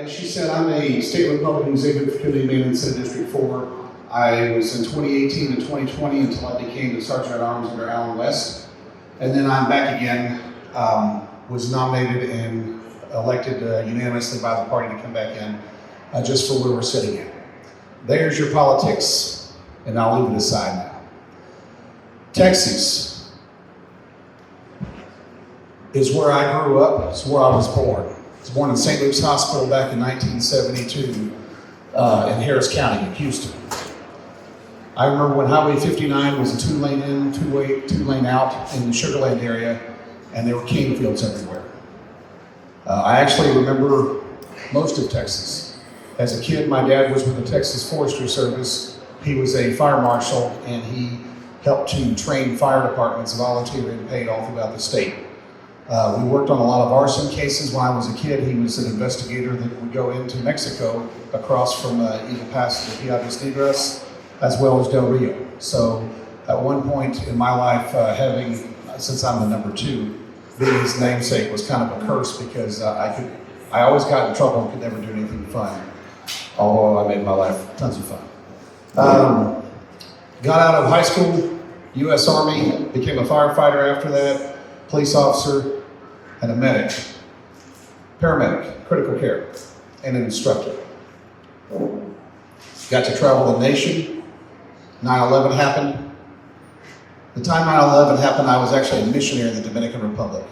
As she said, I'm a state Republican executive committee man in Senate District 4. I was in 2018 to 2020 until I became the Sergeant at Arms under Alan West. And then I'm back again, was nominated and elected unanimously by the party to come back in just for where we're sitting at. There's your politics, and I'll leave it aside now. Texas is where I grew up, it's where I was born. I was born in St. Luke's Hospital back in 1972 in Harris County in Houston. I remember when Highway 59 was a two-lane in, two-lane out in the Sugar Land area, and there were cane fields everywhere. I actually remember most of Texas. As a kid, my dad was with the Texas Forestry Service. He was a fire marshal, and he helped to train fire departments, volunteer and paid all throughout the state. We worked on a lot of arson cases when I was a kid. He was an investigator that would go into Mexico across from Eagle Pass to Piedras Negras, as well as Del Rio. So at one point in my life, since I'm the number 2, being his namesake was kind of a curse because I always got in trouble and could never do anything fun, although I made my life tons of fun. Got out of high school, U.S. Army, became a firefighter after that, police officer, and a medic, paramedic, critical care, and an instructor. Got to travel the nation. 9/11 happened. The time 9/11 happened, I was actually a missionary in the Dominican Republic,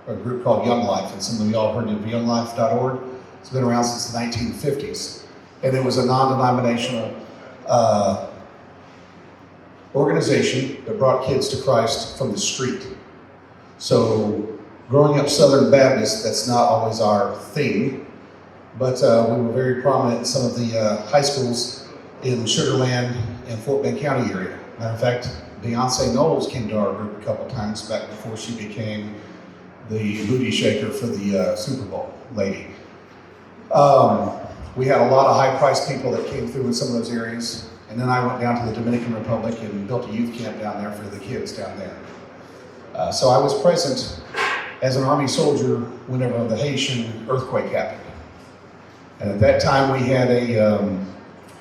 a group called Young Life, and some of y'all heard of younglife.org. It's been around since the 1950s, and it was a non-denominational organization that brought kids to Christ from the street. So growing up Southern Baptist, that's not always our thing, but we were very prominent in some of the high schools in Sugar Land and Fort Bend County area. Matter of fact, Beyonce Knowles came to our group a couple times back before she became the booty shaker for the Super Bowl lady. We had a lot of high-priced people that came through in some of those areas, and then I went down to the Dominican Republic and built a youth camp down there for the kids down there. So I was present as an Army soldier whenever the Haitian earthquake happened. And at that time we had a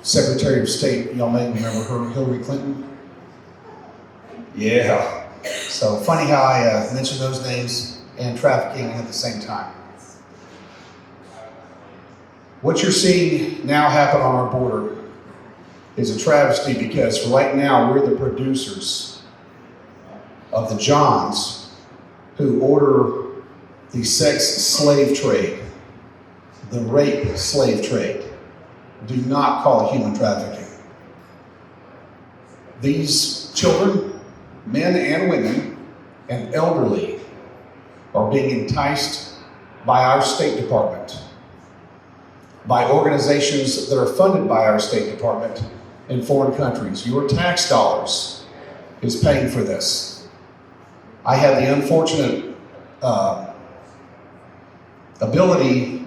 Secretary of State, y'all may remember her, Hillary Clinton. Yeah. So funny how I mentioned those names and trafficking at the same time. What you're seeing now happen on our border is a travesty because right now we're the producers of the Johns who order the sex slave trade, the rape slave trade. Do not call it human trafficking. These children, men and women, and elderly are being enticed by our State Department, by organizations that are funded by our State Department in foreign countries. Your tax dollars is paying for this. I had the unfortunate ability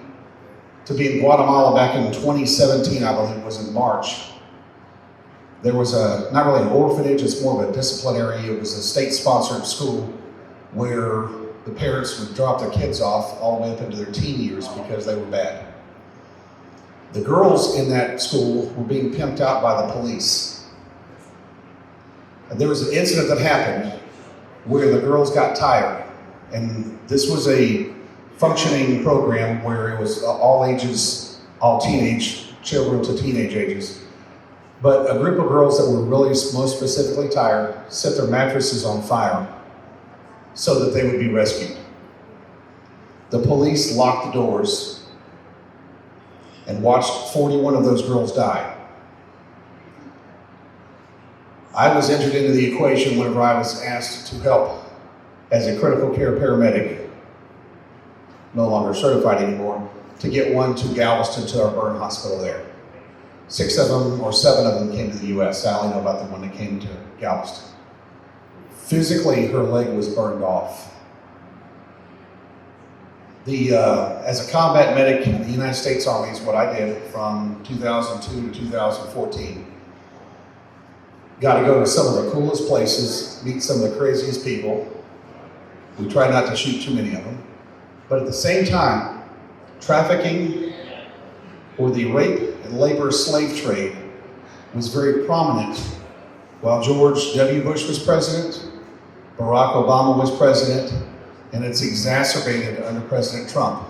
to be in Guatemala back in 2017, I believe it was in March. There was not really an orphanage, it's more of a disciplinary, it was a state-sponsored school where the parents would drop their kids off all the way up into their teen years because they were bad. The girls in that school were being pimped out by the police. And there was an incident that happened where the girls got tired. And this was a functioning program where it was all ages, all teenage children to teenage ages. But a group of girls that were really most specifically tired set their mattresses on fire so that they would be rescued. The police locked the doors and watched 41 of those girls die. I was entered into the equation whenever I was asked to help as a critical care paramedic, no longer certified anymore, to get one to Galveston to our burn hospital there. 6 of them or 7 of them came to the U.S. I only know about the one that came to Galveston. Physically, her leg was burned off. As a combat medic in the United States Army is what I did from 2002 to 2014. Got to go to some of the coolest places, meet some of the craziest people. We try not to shoot too many of them. But at the same time, trafficking or the rape and labor slave trade was very prominent while George W. Bush was president, Barack Obama was president, and it's exacerbated under President Trump.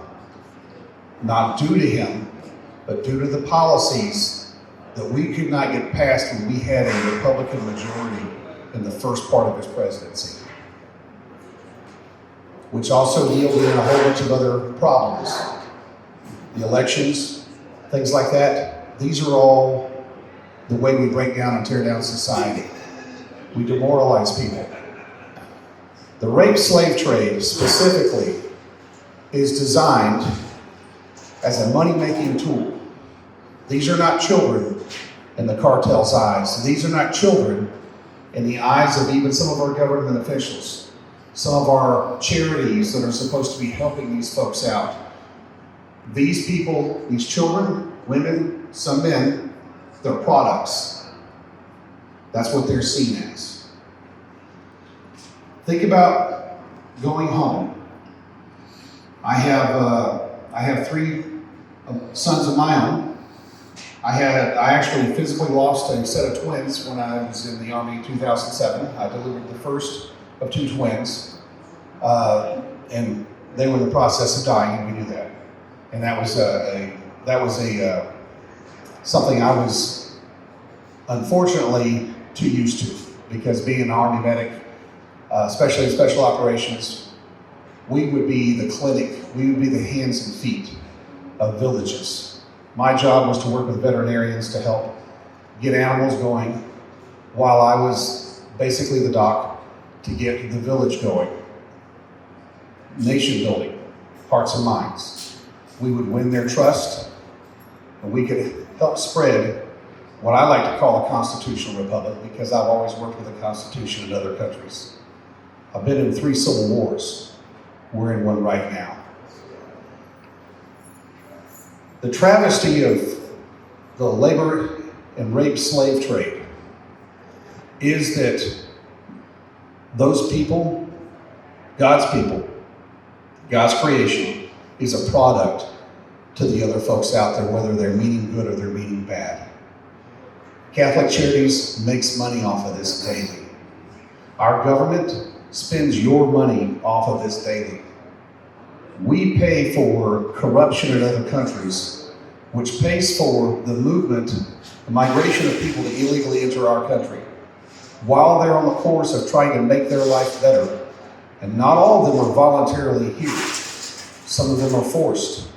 Not due to him, but due to the policies that we could not get passed when we had a Republican majority in the first part of his presidency, which also yielded in a whole bunch of other problems. The elections, things like that, these are all the way we break down and tear down society. We demoralize people. The rape slave trade specifically is designed as a money-making tool. These are not children in the cartel's eyes. These are not children in the eyes of even some of our government officials, some of our charities that are supposed to be helping these folks out. These people, these children, women, some men, they're products. That's what they're seen as. Think about going home. I have three sons of my own. I actually physically lost a set of twins when I was in the Army in 2007. I delivered the first of two twins, and they were in the process of dying, and we knew that. And that was something I was unfortunately too used to, because being an Army medic, especially in special operations, we would be the clinic, we would be the hands and feet of villages. My job was to work with veterinarians to help get animals going, while I was basically the doc to get the village going. Nation building, hearts and minds. We would win their trust, and we could help spread what I like to call a constitutional republic, because I've always worked with the Constitution in other countries. I've been in 3 civil wars. We're in one right now. The travesty of the labor and rape slave trade is that those people, God's creation, is a product to the other folks out there, whether they're meaning good or they're meaning bad. Catholic Charities makes money off of this daily. Our government spends your money off of this daily. We pay for corruption in other countries, which pays for the movement, the migration of people to illegally enter our country, while they're on the course of trying to make their life better. And not all of them are voluntarily here. Some of them are forced.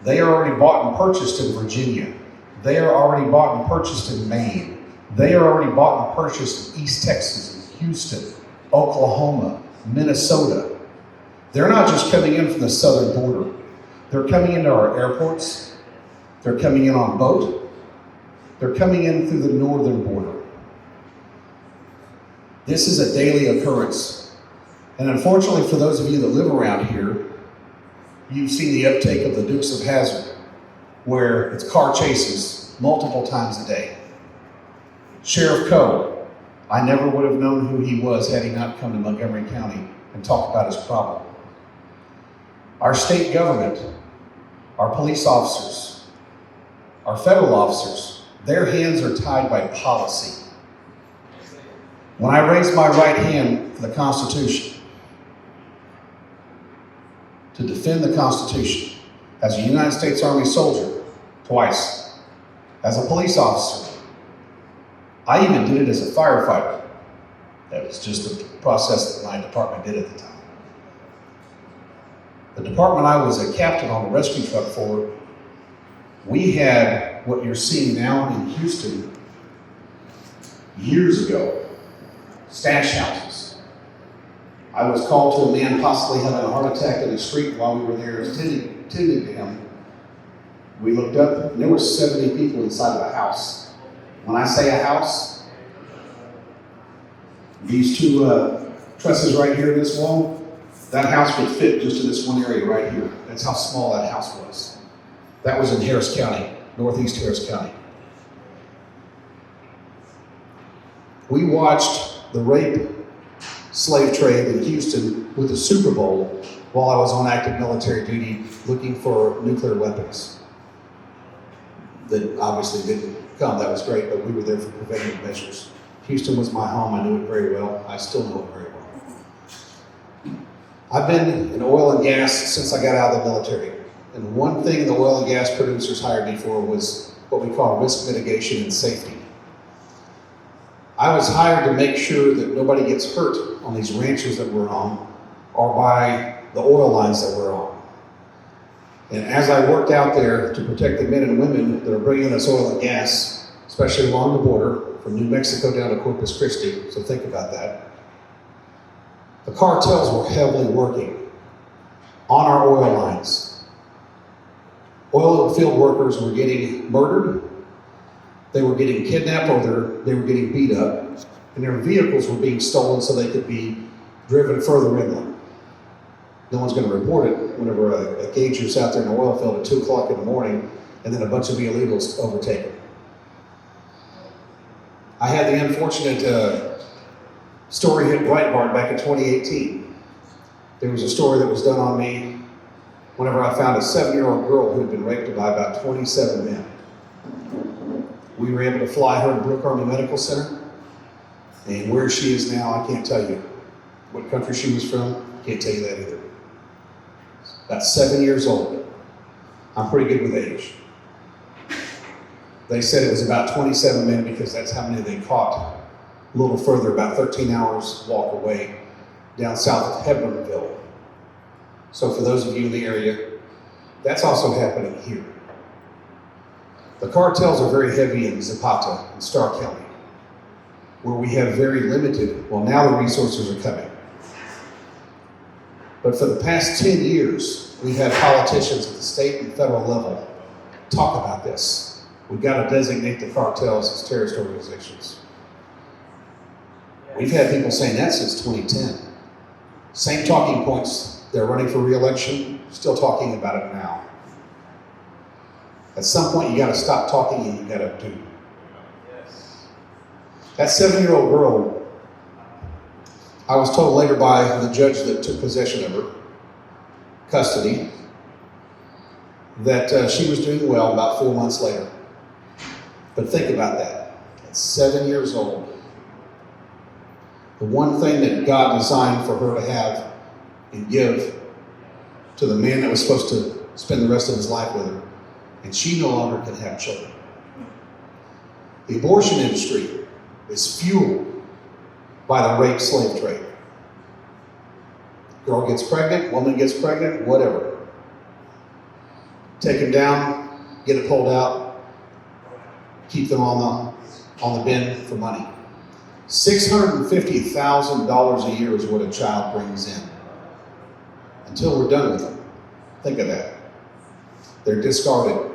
They are already bought and purchased in Virginia. They are already bought and purchased in Maine. They are already bought and purchased in East Texas, in Houston, Oklahoma, Minnesota. They're not just coming in from the southern border. They're coming into our airports. They're coming in on boat. They're coming in through the northern border. This is a daily occurrence. And unfortunately for those of you that live around here, you've seen the uptake of the Dukes of Hazzard, where it's car chases multiple times a day. Sheriff Coe, I never would have known who he was had he not come to Montgomery County and talked about his problem. Our state government, our police officers, our federal officers, their hands are tied by policy. When I raised my right hand for the Constitution, to defend the Constitution, as a United States Army soldier, twice, as a police officer, I even did it as a firefighter. That was just a process that my department did at the time. The department I was a captain on a rescue truck for, we had what you're seeing now in Houston years ago, stash houses. I was called to a man possibly having a heart attack in the street while we were there tending to him. We looked up and there were 70 people inside of a house. When I say a house, these two trusses right here in this wall, that house would fit just in this one area right here. That's how small that house was. That was in Harris County, northeast Harris County. We watched the rape slave trade in Houston with the Super Bowl while I was on active military duty looking for nuclear weapons. that obviously didn't come. That was great, but we were there for preventative measures. Houston was my home. I knew it very well. I still know it very well. I've been in oil and gas since I got out of the military. And one thing the oil and gas producers hired me for was what we call risk mitigation and safety. I was hired to make sure that nobody gets hurt on these ranches that we're on or by the oil lines that we're on. And as I worked out there to protect the men and women that are bringing us oil and gas, especially along the border from New Mexico down to Corpus Christi, so think about that. The cartels were heavily working on our oil lines. Oil field workers were getting murdered, they were getting kidnapped, or they were getting beat up, and their vehicles were being stolen so they could be driven further inland. No one's going to report it whenever a gauger's out there in the oil field at 2 o'clock in the morning and then a bunch of illegals overtake it. I had the unfortunate story hit Breitbart back in 2018. There was a story that was done on me whenever I found a 7-year-old girl who had been raped by about 27 men. We were able to fly her to Brooke Army Medical Center, and where she is now, I can't tell you. What country she was from, can't tell you that either. About 7 years old. I'm pretty good with age. They said it was about 27 men because that's how many they caught a little further, about 13 hours walk away, down south of Hebronville. So for those of you in the area, that's also happening here. The cartels are very heavy in Zapata and Starr County, where we have very limited, well, now the resources are coming. But for the past 10 years, we've had politicians at the state and federal level talk about this. We've got to designate the cartels as terrorist organizations. We've had people saying that since 2010. Same talking points. They're running for re-election, still talking about it now. At some point, you got to stop talking and you got to do. That 7-year-old girl, I was told later by the judge that took possession of her, custody, that she was doing well about 4 months later. But think about that. At 7 years old, the one thing that God designed for her to have and give to the man that was supposed to spend the rest of his life with her, and she no longer can have children. The abortion industry is fueled by the rape slave trade. Girl gets pregnant, woman gets pregnant, whatever. Take them down, get it pulled out, keep them on the bin for money. $650,000 a year is what a child brings in until we're done with them. Think of that. They're discarded.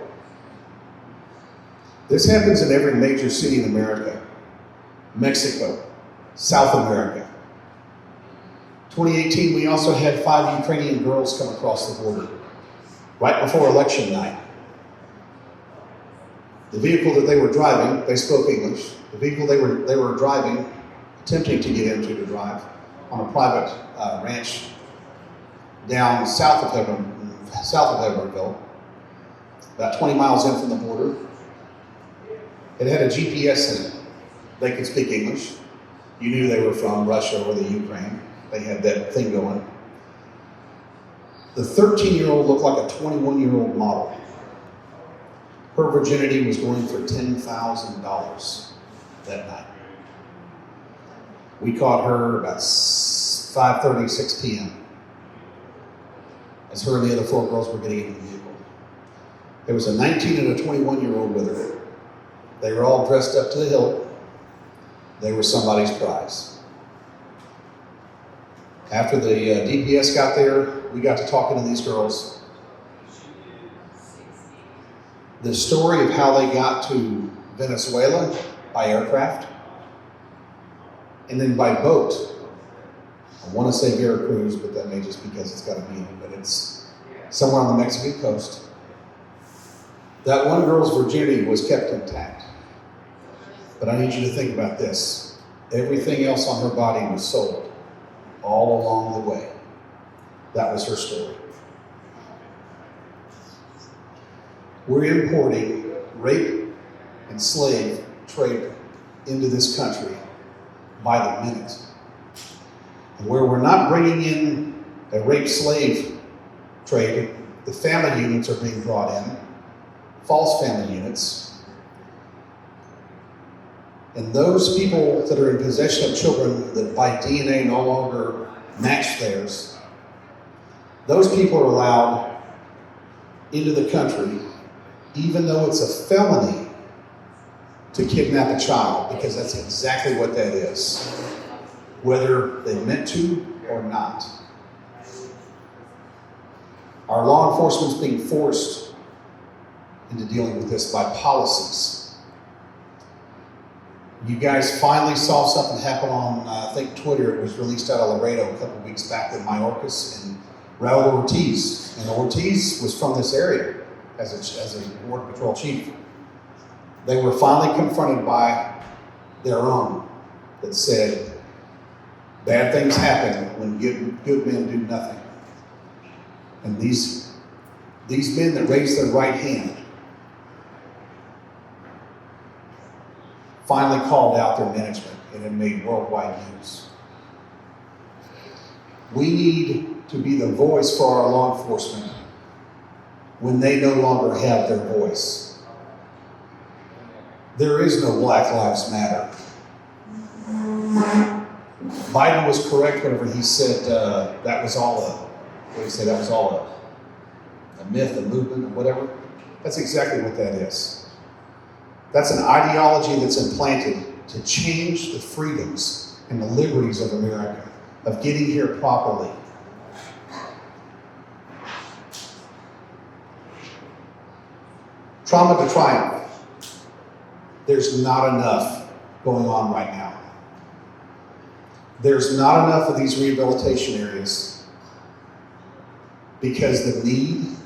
This happens in every major city in America. Mexico, South America. 2018, we also had 5 Ukrainian girls come across the border right before election night. The vehicle that they were driving, they spoke English. The vehicle they were driving, attempting to get into to drive on a private ranch down south of Hebronville, about 20 miles in from the border. It had a GPS in it. They could speak English. You knew they were from Russia or the Ukraine. They had that thing going. The 13-year-old looked like a 21-year-old model. Her virginity was going for $10,000 that night. We caught her about 5:30, 6 p.m. as her and the other 4 girls were getting into the vehicle. There was a 19 and a 21-year-old with her. They were all dressed up to the hilt. They were somebody's prize. After the DPS got there, we got to talking to these girls. The story of how they got to Venezuela by aircraft and then by boat. I want to say Veracruz, but that may just because it's got a meaning, but it's somewhere on the Mexican coast. That one girl's virginity was kept intact. But I need you to think about this. Everything else on her body was sold all along the way. That was her story. We're importing rape and slave trade into this country by the minute. And where we're not bringing in a rape-slave trade, the family units are being brought in, false family units. And those people that are in possession of children that by DNA no longer match theirs, those people are allowed into the country, even though it's a felony to kidnap a child, because that's exactly what that is, whether they meant to or not. Our law enforcement's being forced into dealing with this by policies. You guys finally saw something happen on, I think, Twitter. It was released out of Laredo a couple weeks back with Mayorkas and Raul Ortiz. And Ortiz was from this area as a border patrol chief. They were finally confronted by their own that said, bad things happen when good men do nothing. And these men that raised their right hand finally called out their management, and it made worldwide news. We need to be the voice for our law enforcement when they no longer have their voice. There is no Black Lives Matter. Biden was correct whenever he said that was all that was all a myth, a movement, or whatever. That's exactly what that is. That's an ideology that's implanted to change the freedoms and the liberties of America, of getting here properly. Trauma to triumph. There's not enough going on right now. There's not enough of these rehabilitation areas because the need,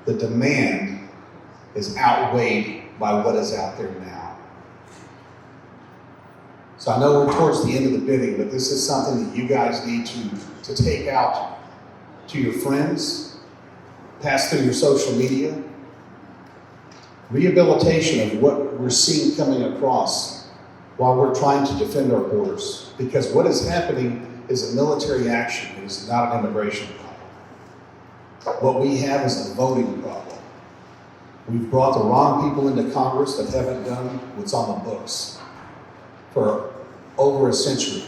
the demand is outweighed by what is out there now. So I know we're towards the end of the bidding, but this is something that you guys need to take out to your friends, pass through your social media. Rehabilitation of what we're seeing coming across while we're trying to defend our borders. Because what is happening is a military action. It is not an immigration problem. What we have is a voting problem. We've brought the wrong people into Congress that haven't done what's on the books for over a century.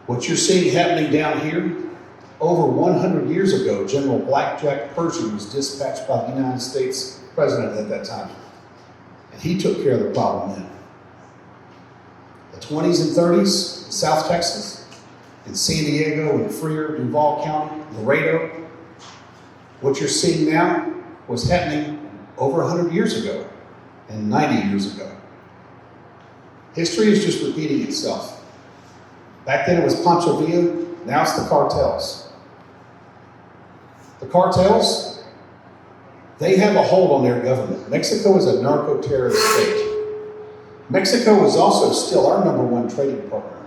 What you're seeing happening down here, over 100 years ago, General Blackjack Pershing was dispatched by the United States president at that time. And he took care of the problem then. The 20s and 30s, in South Texas, in San Diego, in Freer, Duval County, Laredo, what you're seeing now was happening over 100 years ago and 90 years ago. History is just repeating itself. Back then it was Pancho Villa, now it's the cartels. The cartels, they have a hold on their government. Mexico is a narco-terrorist state. Mexico is also still our #1 trading partner.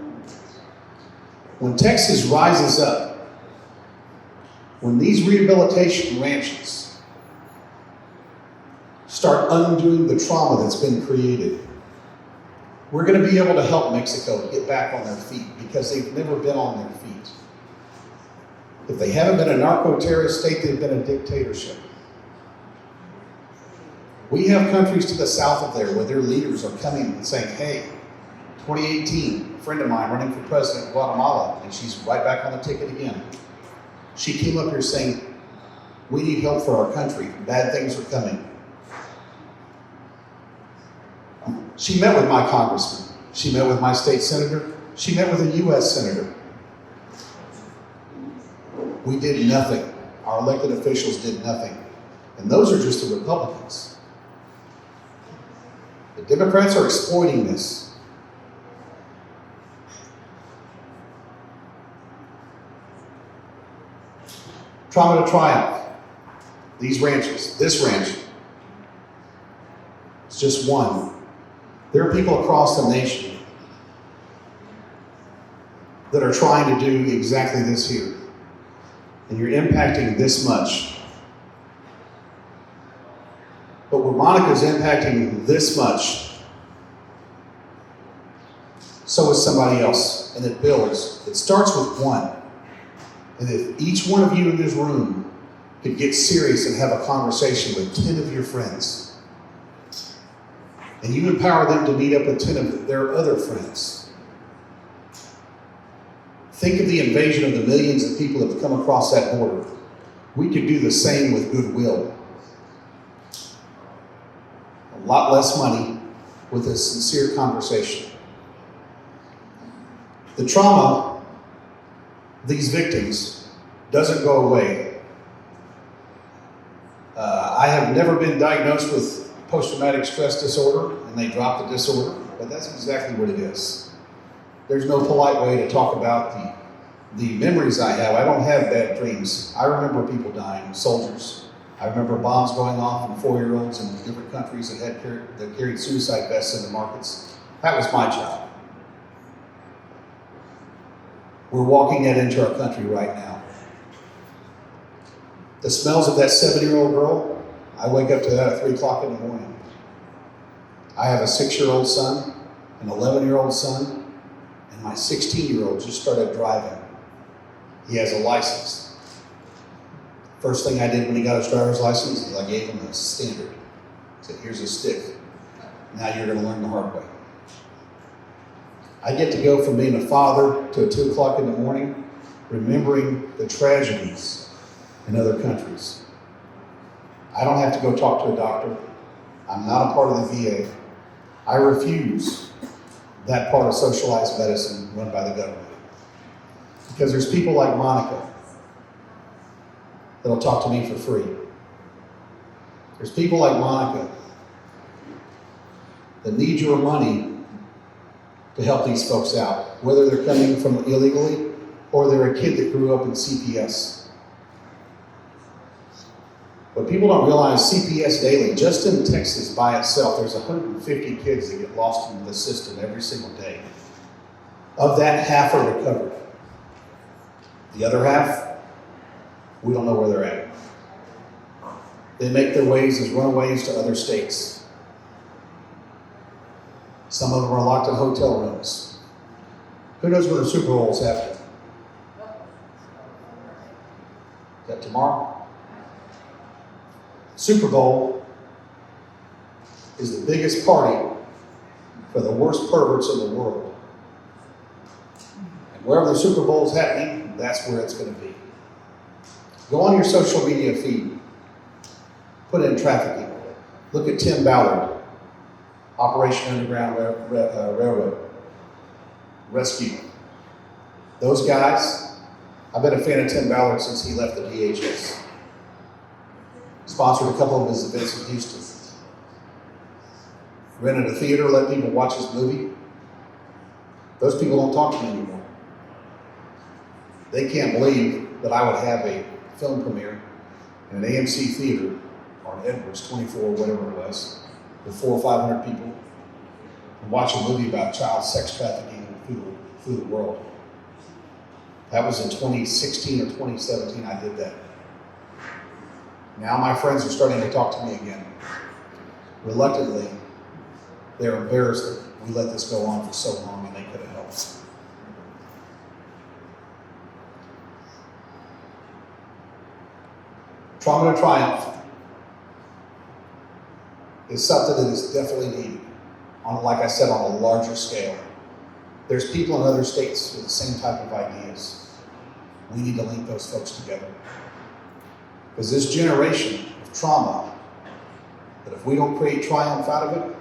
When Texas rises up, when these rehabilitation ranches start undoing the trauma that's been created, we're going to be able to help Mexico get back on their feet because they've never been on their feet. If they haven't been a narco-terrorist state, they've been a dictatorship. We have countries to the south of there where their leaders are coming and saying, hey, 2018, a friend of mine running for president of Guatemala, and she's right back on the ticket again. She came up here saying, we need help for our country. Bad things are coming. She met with my congressman. She met with my state senator. She met with a U.S. senator. We did nothing. Our elected officials did nothing. And those are just the Republicans. The Democrats are exploiting this. Trauma to triumph. These ranches, this ranch, it's just one. There are people across the nation that are trying to do exactly this here. And you're impacting this much. But where Monica's impacting this much, so is somebody else, and it builds. It starts with one. And if each one of you in this room could get serious and have a conversation with 10 of your friends, and you empower them to meet up with 10 of their other friends, think of the invasion of the millions of people that have come across that border. We could do the same with goodwill. A lot less money with a sincere conversation. The trauma of these victims doesn't go away. I have never been diagnosed with post-traumatic stress disorder, and they dropped the disorder, but that's exactly what it is. There's no polite way to talk about the memories I have. I don't have bad dreams. I remember people dying, soldiers. I remember bombs going off and 4-year-olds in different countries that carried suicide vests in the markets. That was my job. We're walking that into our country right now. The smells of that 7-year-old girl, I wake up to that at 3 o'clock in the morning. I have a 6-year-old son, an 11-year-old son, and my 16-year-old just started driving. He has a license. First thing I did when he got his driver's license is I gave him a standard. I said, here's a stick. Now you're going to learn the hard way. I get to go from being a father to 2 o'clock in the morning, remembering the tragedies in other countries. I don't have to go talk to a doctor. I'm not a part of the VA. I refuse that part of socialized medicine run by the government. Because there's people like Monica that'll talk to me for free. There's people like Monica that need your money to help these folks out, whether they're coming from illegally or they're a kid that grew up in CPS. But people don't realize CPS daily, just in Texas by itself, there's 150 kids that get lost in the system every single day. Of that, half are recovered. The other half, we don't know where they're at. They make their ways as runaways to other states. Some of them are locked in hotel rooms. Who knows where the Super Bowl is happening? Is that tomorrow? Super Bowl is the biggest party for the worst perverts in the world. And wherever the Super Bowl is happening, that's where it's going to be. Go on your social media feed. Put in trafficking. Look at Tim Ballard, Operation Underground Railroad, Rescue. Those guys, I've been a fan of Tim Ballard since he left the DHS. Sponsored a couple of his events in Houston. Rented a theater, let people watch his movie. Those people don't talk to me anymore. They can't believe that I would have a film premiere in an AMC theater or an Edwards 24, whatever it was, with 400 or 500 people, and watch a movie about child sex trafficking through the world. That was in 2016 or 2017 I did that. Now my friends are starting to talk to me again. Reluctantly, they're embarrassed that we let this go on for so long and they could have helped. Trauma to Triumph is something that is definitely needed, like I said, on a larger scale. There's people in other states with the same type of ideas. We need to link those folks together. Because this generation of trauma, that if we don't create triumph out of it,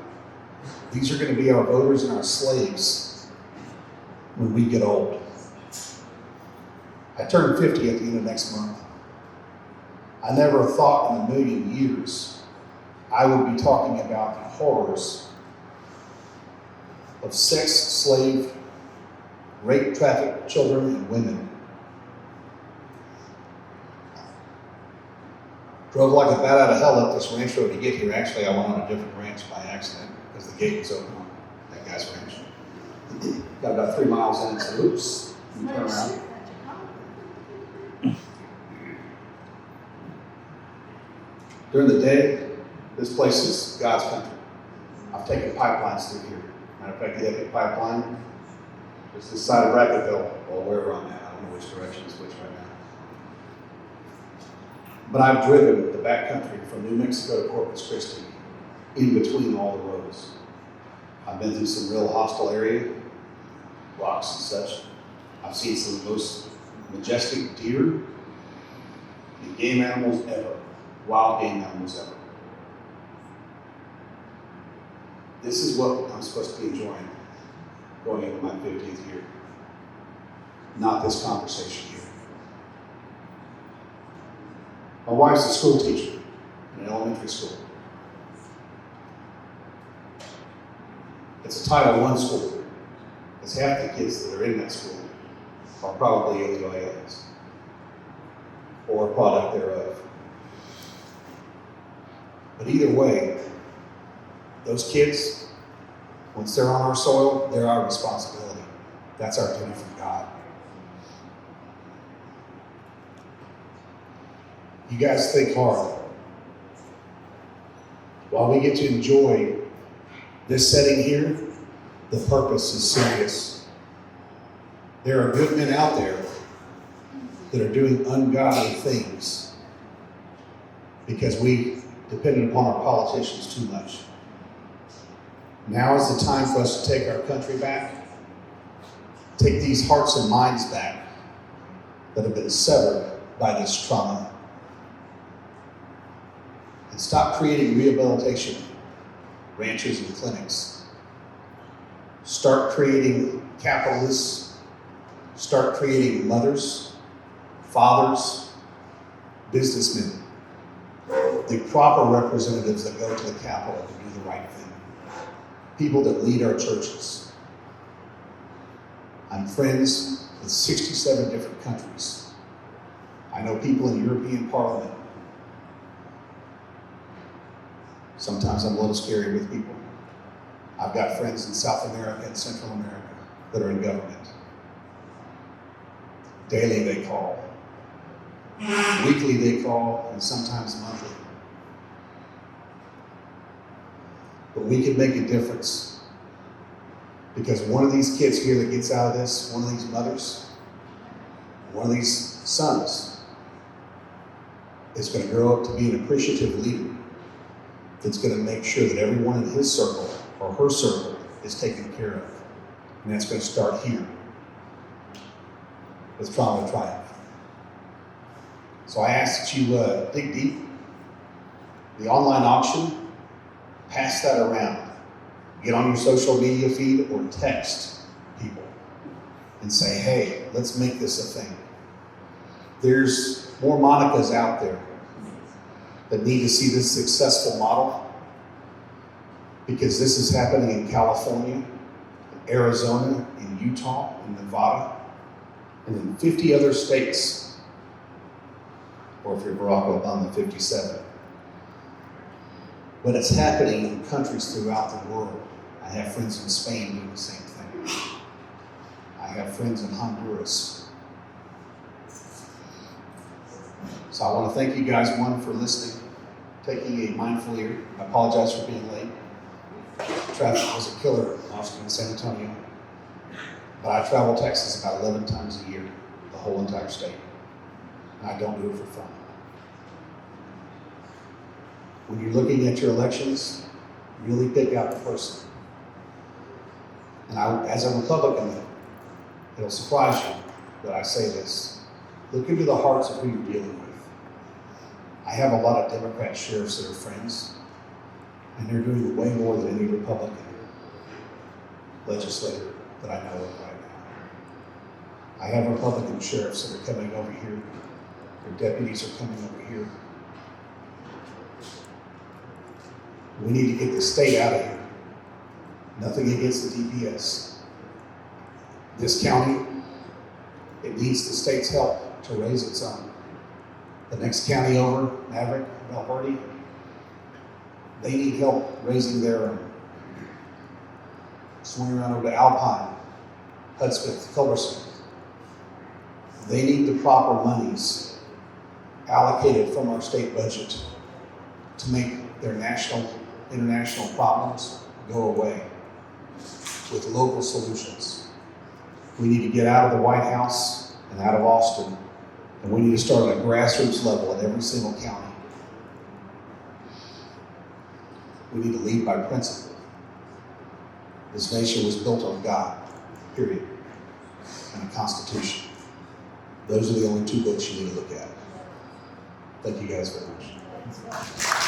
these are going to be our voters and our slaves when we get old. I turn 50 at the end of next month. I never thought in a million years I would be talking about the horrors of sex, slave, rape, trafficked children and women. Drove like a bat out of hell up this ranch road to get here. Actually, I went on a different ranch by accident because the gate was open on that guy's ranch. Got about 3 miles in, so oops, turn around. During the day, This place is God's country. I've taken pipelines through here. Matter of fact, the Epic Pipeline is this side of Rackettville, or wherever I'm at. I don't know which direction is which right now. But I've driven the backcountry from New Mexico to Corpus Christi, in between all the roads. I've been through some real hostile area, rocks and such. I've seen some of the most majestic deer and game animals ever, wild game animals ever. This is what I'm supposed to be enjoying going into my 50th year. Not this conversation here. My wife's a school teacher in an elementary school. It's a Title I school. It's half the kids that are in that school are probably illegal aliens or a product thereof. But either way, those kids, once they're on our soil, they're our responsibility. That's our duty from God. You guys think hard. While we get to enjoy this setting here, the purpose is serious. There are good men out there that are doing ungodly things because we depended upon our politicians too much. Now is the time for us to take our country back, take these hearts and minds back that have been severed by this trauma, and stop creating rehabilitation ranches and clinics. Start creating capitalists, start creating mothers, fathers, businessmen, the proper representatives that go to the Capitol to do the right thing. People that lead our churches. I'm friends with 67 different countries. I know people in European Parliament. Sometimes I'm a little scary with people. I've got friends in South America and Central America that are in government. Daily they call. Weekly they call, and sometimes monthly. But we can make a difference. Because one of these kids here that gets out of this, one of these mothers, one of these sons, is going to grow up to be an appreciative leader that's going to make sure that everyone in his circle or her circle is taken care of. And that's going to start here with Trauma Triumph. So I ask that you dig deep. The online auction, pass that around. Get on your social media feed or text people and say, hey, let's make this a thing. There's more Monicas out there that need to see this successful model, because this is happening in California, in Arizona, in Utah, in Nevada, and in 50 other states, or if you're Barack Obama, 57. But it's happening in countries throughout the world. I have friends in Spain doing the same thing. I have friends in Honduras. So I want to thank you guys, one, for listening, taking a mindful ear. I apologize for being late. Traffic was a killer in Austin and San Antonio. But I travel Texas about 11 times a year, the whole entire state. And I don't do it for fun. When you're looking at your elections, really pick out the person. And as a Republican, it'll surprise you that I say this. Look into the hearts of who you're dealing with. I have a lot of Democrat sheriffs that are friends, and they're doing way more than any Republican legislator that I know of right now. I have Republican sheriffs that are coming over here. Their deputies are coming over here. We need to get the state out of here. Nothing against the DPS. This county, it needs the state's help to raise its own. The next county over, Maverick, Valverde, they need help raising their own. Swing around over to Alpine, Hudspeth, Culberson. They need the proper monies allocated from our state budget to make their national, international problems go away with local solutions. We need to get out of the White House and out of Austin, and we need to start at a grassroots level in every single county. We need to lead by principle. This nation was built on God, period, and a Constitution. Those are the only two books you need to look at. Thank you guys very much.